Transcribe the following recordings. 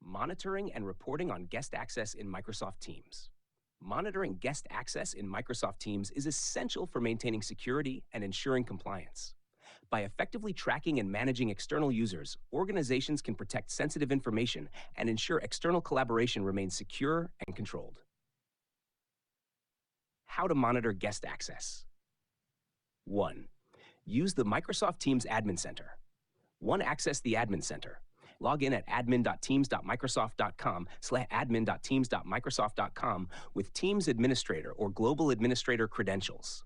Monitoring and reporting on guest access in Microsoft Teams. Monitoring guest access in Microsoft Teams is essential for maintaining security and ensuring compliance. By effectively tracking and managing external users, organizations can protect sensitive information and ensure external collaboration remains secure and controlled. How to monitor guest access. 1. Use the Microsoft Teams Admin Center. 1. Access the Admin Center. Log in at admin.teams.microsoft.com/admin.teams.microsoft.com with Teams Administrator or Global Administrator credentials.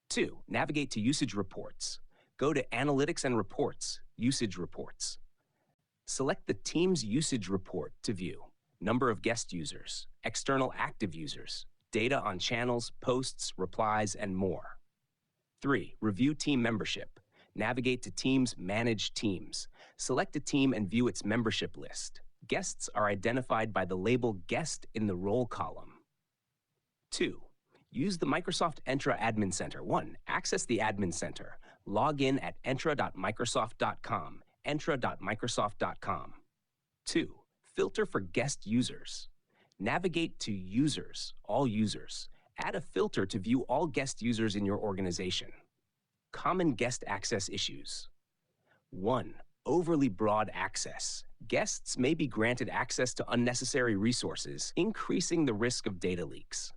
2. Navigate to Usage Reports. Go to Analytics and Reports, Usage Reports. Select the Teams Usage Report to view number of guest users, external active users, data on channels, posts, replies, and more. 3. Review team membership. Navigate to Teams Manage Teams. Select a team and view its membership list. Guests are identified by the label Guest in the Role column. 2. Use the Microsoft Entra Admin Center. 1. Access the Admin Center. Log in at entra.microsoft.com, entra.microsoft.com. 2. Filter for guest users. Navigate to Users, All Users. Add a filter to view all guest users in your organization. Common guest access issues. 1. Overly broad access. Guests may be granted access to unnecessary resources, increasing the risk of data leaks.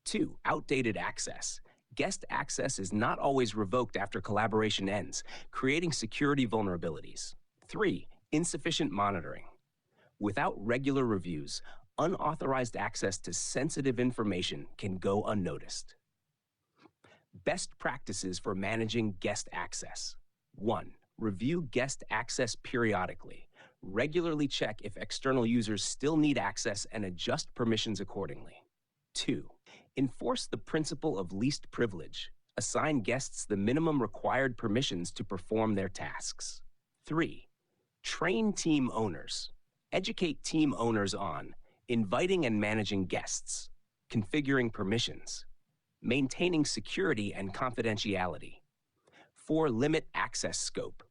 2. Outdated access. Guest access is not always revoked after collaboration ends, creating security vulnerabilities. 3. Insufficient monitoring. Without regular reviews, unauthorized access to sensitive information can go unnoticed. Best practices for managing guest access. 1. Review guest access periodically. Regularly check if external users still need access and adjust permissions accordingly. 2. Enforce the principle of least privilege. Assign guests the minimum required permissions to perform their tasks. 3. Train team owners. Educate team owners on inviting and managing guests, configuring permissions, maintaining security and confidentiality. 4. Limit access scope.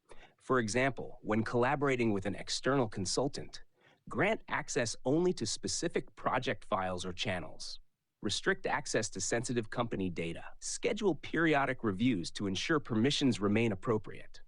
For example, when collaborating with an external consultant, grant access only to specific project files or channels. Restrict access to sensitive company data. Schedule periodic reviews to ensure permissions remain appropriate.